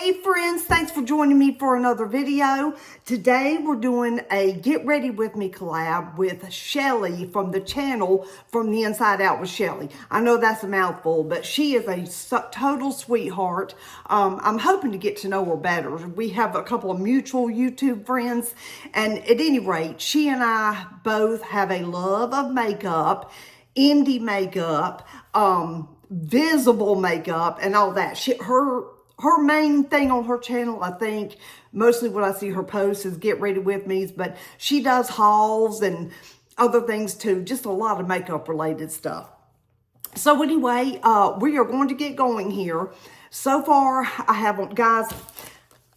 Hey friends, thanks for joining me for another video. Today we're doing a Get Ready With Me collab with Shelly from the channel From the Inside Out with Shelly. I know that's a mouthful, but she is a total sweetheart. I'm hoping to get to know her better. We have a couple of mutual YouTube friends, and at any rate, she and I both have a love of makeup, indie makeup, visible makeup, and all that. Her main thing on her channel, I think, mostly what I see her post is Get Ready With Me's, but she does hauls and other things too, just a lot of makeup related stuff. So anyway, we are going to get going here. So far, I haven't, guys,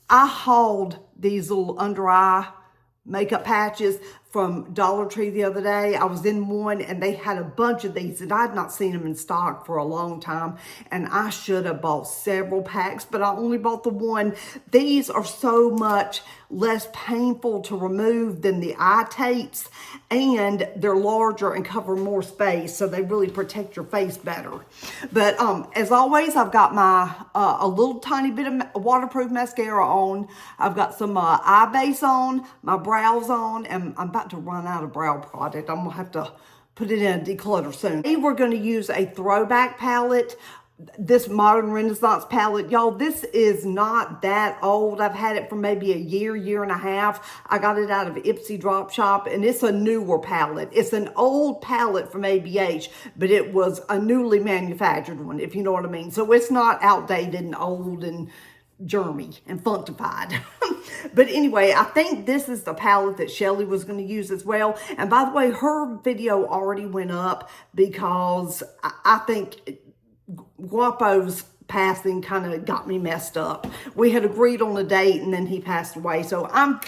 I hauled these little under eye makeup patches from Dollar Tree the other day. I was in one and they had a bunch of these and I'd not seen them in stock for a long time, and I should have bought several packs, but I only bought the one. These are so much less painful to remove than the eye tapes, and they're larger and cover more space, so they really protect your face better. But as always, I've got my a little tiny bit of waterproof mascara on. I've got some eye base on, my brows on, and I'm about to run out of brow product. I'm gonna have to put it in a declutter soon. Today we're gonna use a Throwback palette. This Modern Renaissance palette, y'all, this is not that old. I've had it for maybe a year and a half. I got it out of Ipsy Drop Shop, and it's a newer palette. It's an old palette from ABH, but it was a newly manufactured one, if you know what I mean. So it's not outdated and old and germy and funkified. But anyway, I think this is the palette that Shelly was going to use as well. And by the way, her video already went up because I think Guapo's passing kind of got me messed up. We had agreed on a date and then he passed away. So I'm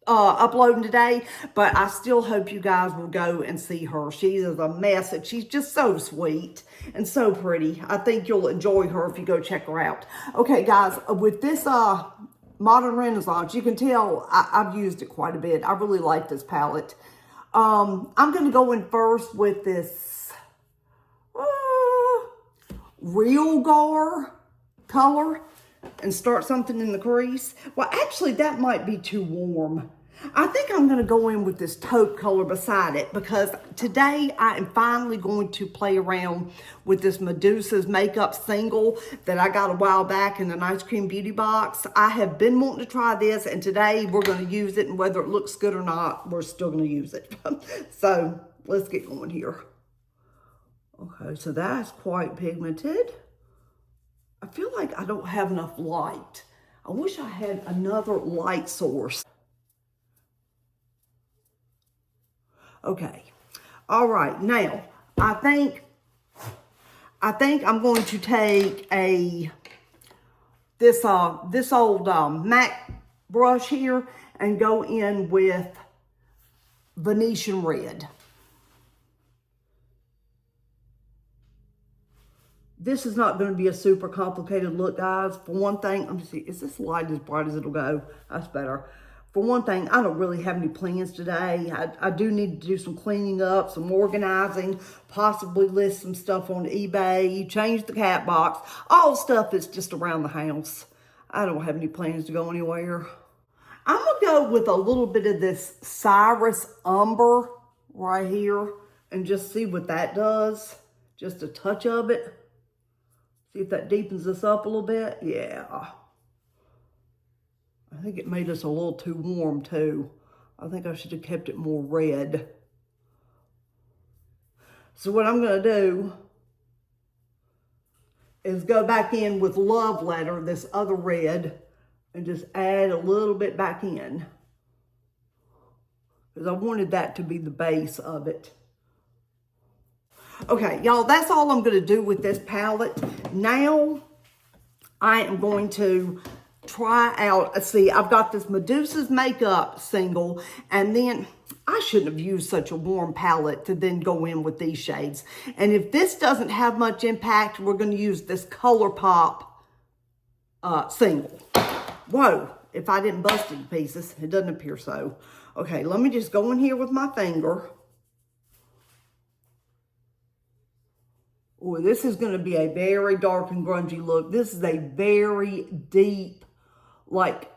uploading today, but I still hope you guys will go and see her. She is a mess, and she's just so sweet and so pretty. I think you'll enjoy her if you go check her out. Okay, guys, with this Modern Renaissance, you can tell I've used it quite a bit. I really like this palette. I'm going to go in first with this Real Gar color and start something in the crease. Well, actually, that might be too warm. I think I'm going to go in with this taupe color beside it, because today I am finally going to play around with this Medusa's makeup single that I got a while back in an Ice Cream Beauty box. I have been wanting to try this, and today we're going to use it, and whether it looks good or not, we're still going to use it. So let's get going here. Okay, so that's quite pigmented. I feel like I don't have enough light. I wish I had another light source. Okay, all right, now I think I'm going to take this old MAC brush here and go in with Venetian Red. This is not going to be a super complicated look, guys. For one thing, I'm just see, is this light as bright as it'll go? That's better. For one thing, I don't really have any plans today. I do need to do some cleaning up, some organizing, possibly list some stuff on eBay, change the cat box, all stuff that's just around the house. I don't have any plans to go anywhere. I'm going to go with a little bit of this Cyrus Umber right here and just see what that does. Just a touch of it. See if that deepens this up a little bit. Yeah. I think it made us a little too warm too. I think I should have kept it more red. So what I'm going to do is go back in with Love Letter, this other red, and just add a little bit back in, because I wanted that to be the base of it. Okay, y'all, that's all I'm going to do with this palette. Now, I am going to try out, let's see, I've got this Medusa's makeup single, and then I shouldn't have used such a warm palette to then go in with these shades. And if this doesn't have much impact, we're going to use this ColourPop single. Whoa, if I didn't bust it to pieces, it doesn't appear so. Okay, let me just go in here with my finger. Oh, this is going to be a very dark and grungy look. This is a very deep like,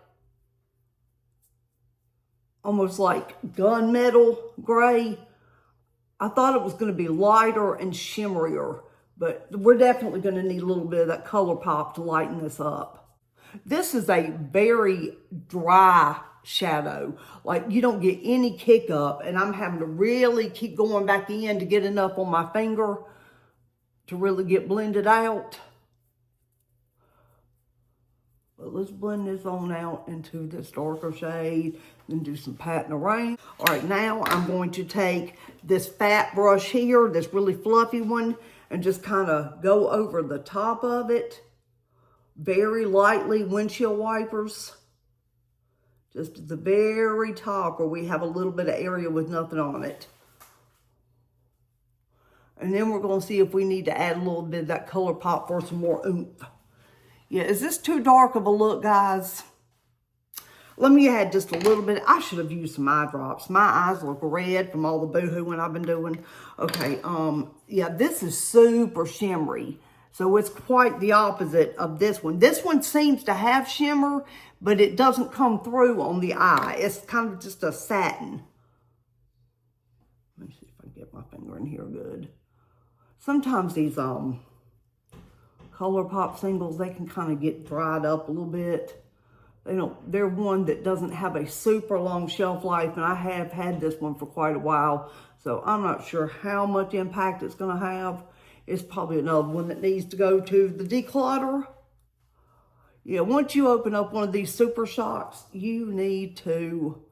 almost like gunmetal gray. I thought it was going to be lighter and shimmerier, but we're definitely going to need a little bit of that color pop to lighten this up. This is a very dry shadow. Like, you don't get any kick up, and I'm having to really keep going back in to get enough on my finger to really get blended out. But let's blend this on out into this darker shade and do some patting around. All right, now I'm going to take this fat brush here, this really fluffy one, and just kind of go over the top of it very lightly, windshield wipers. Just at the very top where we have a little bit of area with nothing on it. And then we're going to see if we need to add a little bit of that color pop for some more oomph. Yeah, is this too dark of a look, guys? Let me add just a little bit. I should have used some eye drops. My eyes look red from all the boohooing I've been doing. Okay, yeah, this is super shimmery. So it's quite the opposite of this one. This one seems to have shimmer, but it doesn't come through on the eye. It's kind of just a satin. Let me see if I can get my finger in here good. Sometimes these color pop singles, they can kind of get dried up a little bit. They're one that doesn't have a super long shelf life, and I have had this one for quite a while, so I'm not sure how much impact it's going to have. It's probably another one that needs to go to the declutter. Yeah, once you open up one of these super shocks, you need to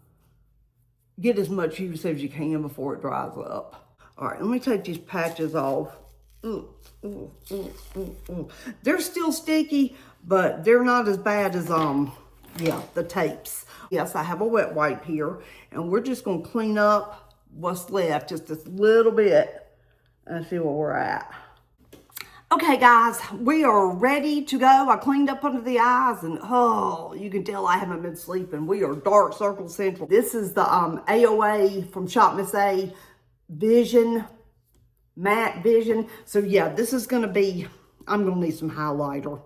get as much use as you can before it dries up. All right, let me take these patches off. They're still sticky, but they're not as bad as, yeah, the tapes. Yes, I have a wet wipe here, and we're just going to clean up what's left just a little bit and see where we're at. Okay, guys, we are ready to go. I cleaned up under the eyes, and oh, you can tell I haven't been sleeping. We are dark circle central. This is the AOA from Shop Miss A Vision, Matte Vision. So yeah, this is going to be, I'm going to need some highlighter.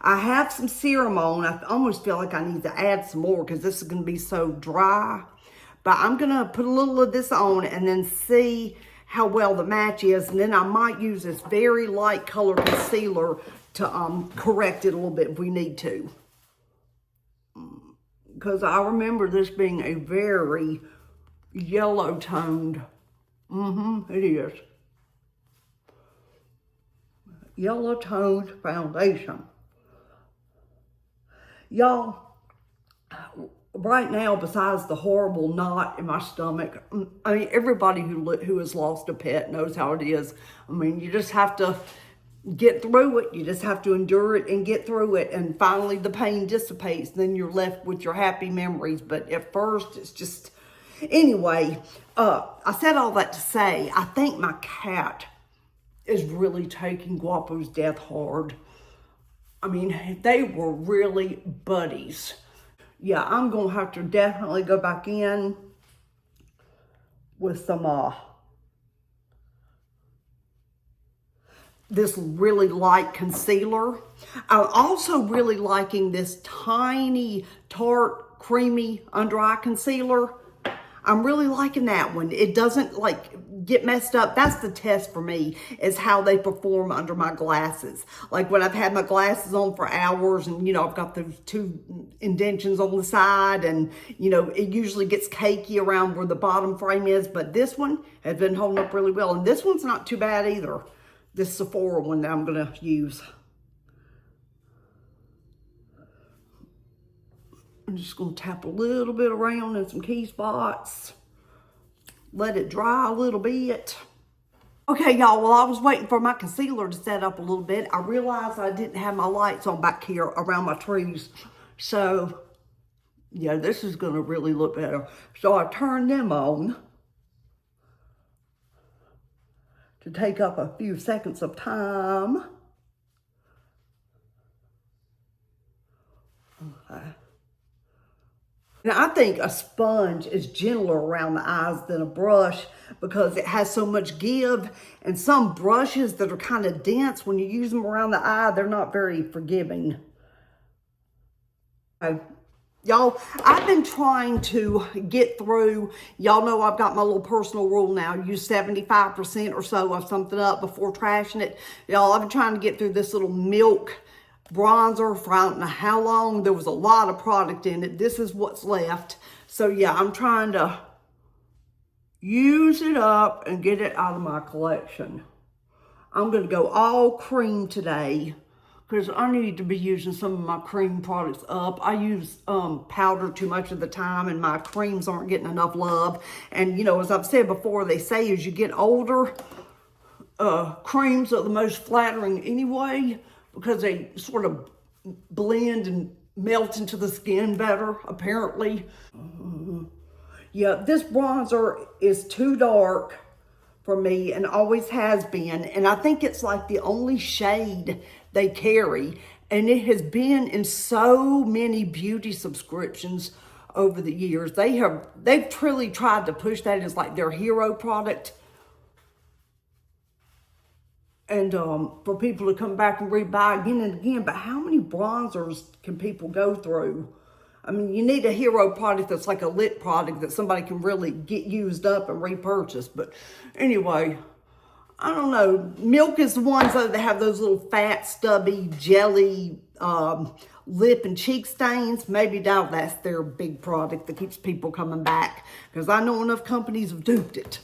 I have some serum on. I almost feel like I need to add some more because this is going to be so dry. But I'm going to put a little of this on and then see how well the match is. And then I might use this very light color concealer to correct it a little bit if we need to. Because I remember this being a very yellow toned. It is. Yellow toned foundation. Y'all, right now, besides the horrible knot in my stomach, I mean, everybody who has lost a pet knows how it is. I mean, you just have to get through it. You just have to endure it and get through it. And finally, the pain dissipates. Then you're left with your happy memories. But at first, it's just... Anyway, I said all that to say, I think my cat is really taking Guapo's death hard. I mean, they were really buddies. Yeah, I'm going to have to definitely go back in with some, this really light concealer. I'm also really liking this tiny, tart, creamy under eye concealer. I'm really liking that one. It doesn't like get messed up. That's the test for me, is how they perform under my glasses. Like when I've had my glasses on for hours and, you know, I've got those two indentions on the side and, you know, it usually gets cakey around where the bottom frame is. But this one has been holding up really well. And this one's not too bad either. This Sephora one that I'm going to use. I'm just going to tap a little bit around in some key spots. Let it dry a little bit. Okay, y'all, while I was waiting for my concealer to set up a little bit, I realized I didn't have my lights on back here around my trees. So, yeah, this is going to really look better. So I turned them on to take up a few seconds of time. Okay. Now, I think a sponge is gentler around the eyes than a brush because it has so much give. And some brushes that are kind of dense, when you use them around the eye, they're not very forgiving. Okay. Y'all, I've been trying to get through, y'all know I've got my little personal rule now, use 75% or so of something up before trashing it. Y'all, I've been trying to get through this little milk bronzer for I don't know how long. There was a lot of product in it. This is what's left. So yeah, I'm trying to use it up and get it out of my collection. I'm going to go all cream today, because I need to be using some of my cream products up. I use powder too much of the time, and my creams aren't getting enough love. And, you know, as I've said before, they say as you get older, creams are the most flattering anyway, because they sort of blend and melt into the skin better, apparently. Yeah, this bronzer is too dark for me and always has been. And I think it's like the only shade they carry. And it has been in so many beauty subscriptions over the years. They've truly tried to push that as like their hero product. And for people to come back and rebuy again and again. But how many bronzers can people go through? I mean, you need a hero product that's like a lit product that somebody can really get used up and repurchase. But anyway, I don't know. Milk is the ones though that have those little fat, stubby, jelly lip and cheek stains. Maybe that's their big product that keeps people coming back, because I know enough companies have duped it.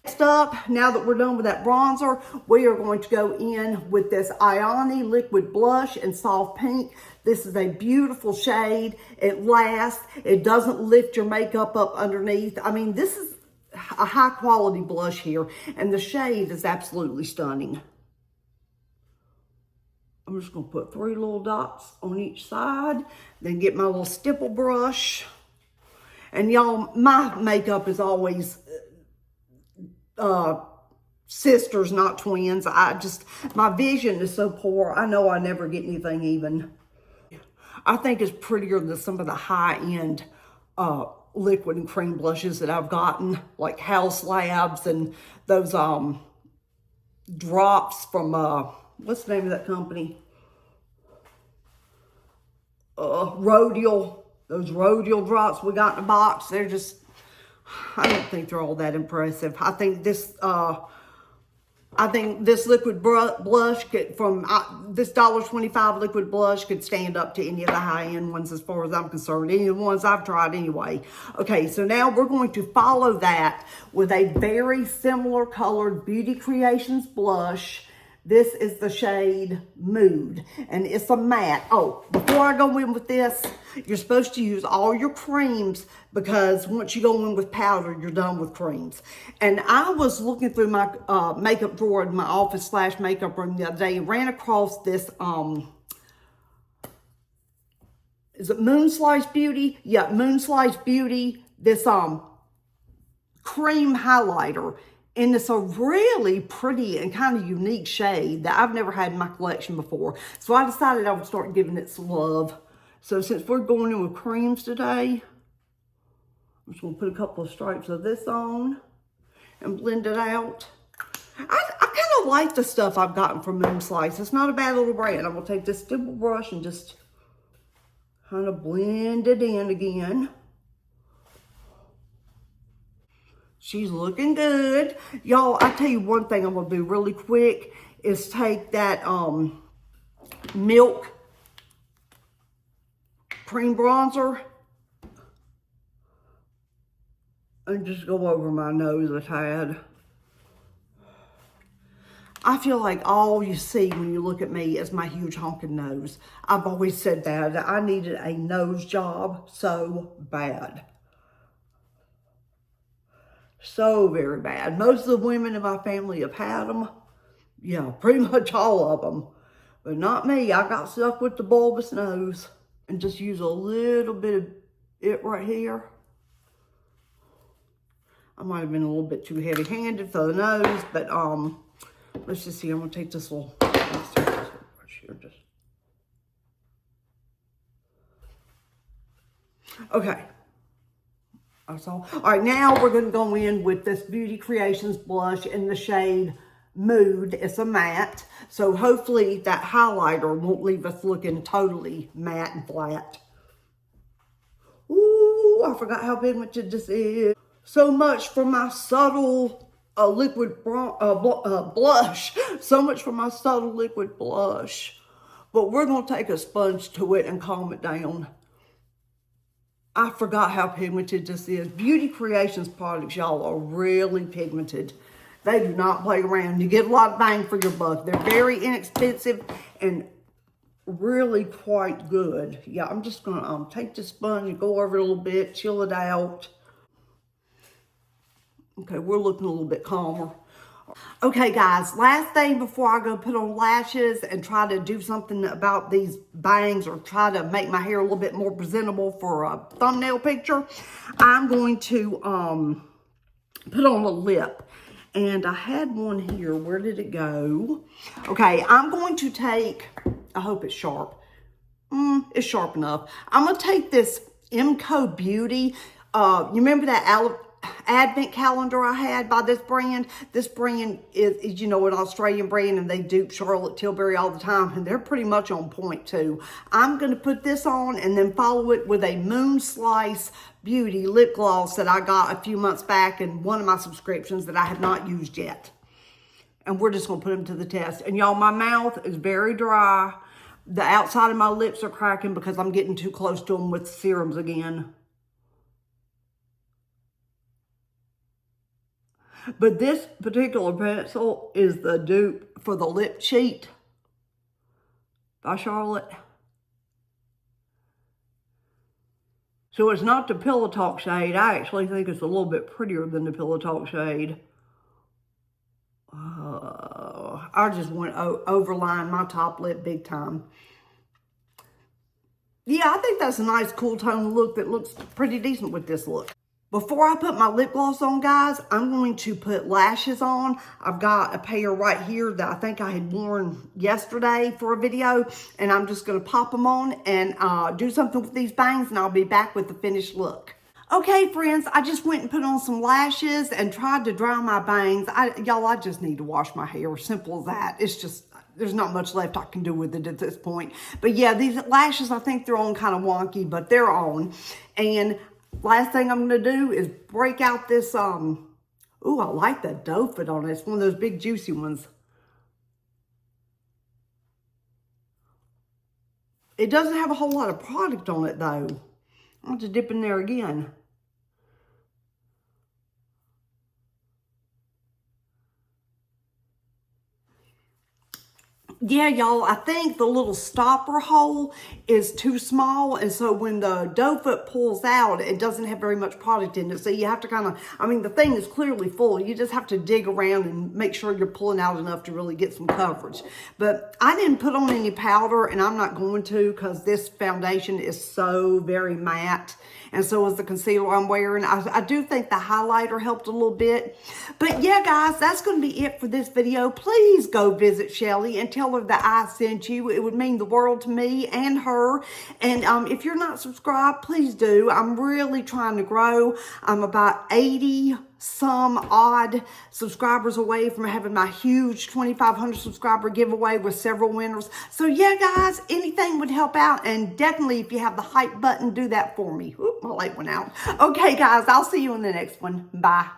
Next up, now that we're done with that bronzer, we are going to go in with this Ioni liquid blush in soft pink. This is a beautiful shade. It lasts. It doesn't lift your makeup up underneath. I mean, this is a high quality blush here, and the shade is absolutely stunning. I'm just going to put 3 little dots on each side, then get my little stipple brush. And y'all, my makeup is always sisters, not twins. My vision is so poor. I know I never get anything even. I think it's prettier than some of the high-end liquid and cream blushes that I've gotten, like House Labs and those drops from, what's the name of that company? Rhodial. Those Rhodial drops we got in a box, they're just, I don't think they're all that impressive. I think this liquid blush this $1.25 liquid blush could stand up to any of the high-end ones as far as I'm concerned. Any of the ones I've tried anyway. Okay, so now we're going to follow that with a very similar colored Beauty Creations blush. This is the shade Mood, and it's a matte. Oh, before I go in with this, you're supposed to use all your creams, because once you go in with powder, you're done with creams. And I was looking through my makeup drawer in my office / makeup room the other day and ran across this, is it Moonslice Beauty? Yeah, Moonslice Beauty, this cream highlighter. And it's a really pretty and kind of unique shade that I've never had in my collection before. So I decided I would start giving it some love. So since we're going in with creams today, I'm just going to put a couple of stripes of this on and blend it out. I kind of like the stuff I've gotten from Moonslice. It's not a bad little brand. I'm going to take this stipple brush and just kind of blend it in again. She's looking good. Y'all, I tell you one thing I'm going to do really quick is take that Milk cream bronzer and just go over my nose a tad. I feel like all you see when you look at me is my huge honking nose. I've always said that I needed a nose job so bad. So very bad. Most of the women in my family have had them. Yeah, pretty much all of them. But not me. I got stuck with the bulbous nose. And just use a little bit of it right here. I might have been a little bit too heavy-handed for the nose, but let's just see. I'm gonna take this little brush here. Okay. That's all. All right, now we're going to go in with this Beauty Creations blush in the shade Mood. It's a matte, so hopefully that highlighter won't leave us looking totally matte and flat. I forgot how pigmented this is. So much for my subtle liquid blush. So much for my subtle liquid blush. But we're going to take a sponge to it and calm it down. I forgot how pigmented this is. Beauty Creations products, y'all, are really pigmented. They do not play around. You get a lot of bang for your buck. They're very inexpensive and really quite good. Yeah, I'm just going to take the sponge and go over it a little bit, chill it out. Okay, we're looking a little bit calmer. Okay, guys, last thing before I go put on lashes and try to do something about these bangs or try to make my hair a little bit more presentable for a thumbnail picture, I'm going to put on a lip. And I had one here. Where did it go? Okay, I'm going to take, I hope it's sharp. It's sharp enough. I'm going to take this MCO Beauty. You remember that advent calendar I had by this brand? This brand is, you know, an Australian brand, and they dupe Charlotte Tilbury all the time, and they're pretty much on point too. I'm going to put this on and then follow it with a Moon Slice Beauty lip gloss that I got a few months back in one of my subscriptions that I have not used yet. And we're just going to put them to the test. And y'all, my mouth is very dry. The outside of my lips are cracking because I'm getting too close to them with serums again. But this particular pencil is the dupe for the Lip Cheat by Charlotte. So it's not the Pillow Talk shade. I actually think it's a little bit prettier than the Pillow Talk shade. I just went overline my top lip big time. Yeah, I think that's a nice cool tone look that looks pretty decent with this look. Before I put my lip gloss on, guys, I'm going to put lashes on. I've got a pair right here that I think I had worn yesterday for a video, and I'm just going to pop them on and do something with these bangs, and I'll be back with the finished look. Okay, friends, I just went and put on some lashes and tried to dry my bangs. Y'all, I just need to wash my hair. Simple as that. It's just, there's not much left I can do with it at this point. But yeah, these lashes, I think they're on kind of wonky, but they're on. And last thing I'm going to do is break out this, ooh, I like that doe foot on it. It's one of those big juicy ones. It doesn't have a whole lot of product on it though. I'll have to dip in there again. Yeah, y'all, I think the little stopper hole is too small, and so when the doe foot pulls out, it doesn't have very much product in it, so you have to kind of, I mean, the thing is clearly full. You just have to dig around and make sure you're pulling out enough to really get some coverage. But I didn't put on any powder, and I'm not going to because this foundation is so very matte, and so is the concealer I'm wearing. I do think the highlighter helped a little bit. But yeah, guys, that's going to be it for this video. Please go visit Shelly and tell her that I sent you. It would mean the world to me and her. And if you're not subscribed, please do. I'm really trying to grow. I'm about 80 some odd subscribers away from having my huge 2,500 subscriber giveaway with several winners. So yeah, guys, anything would help out. And definitely, if you have the hype button, do that for me. Oop, my light went out. Okay, guys, I'll see you in the next one. Bye.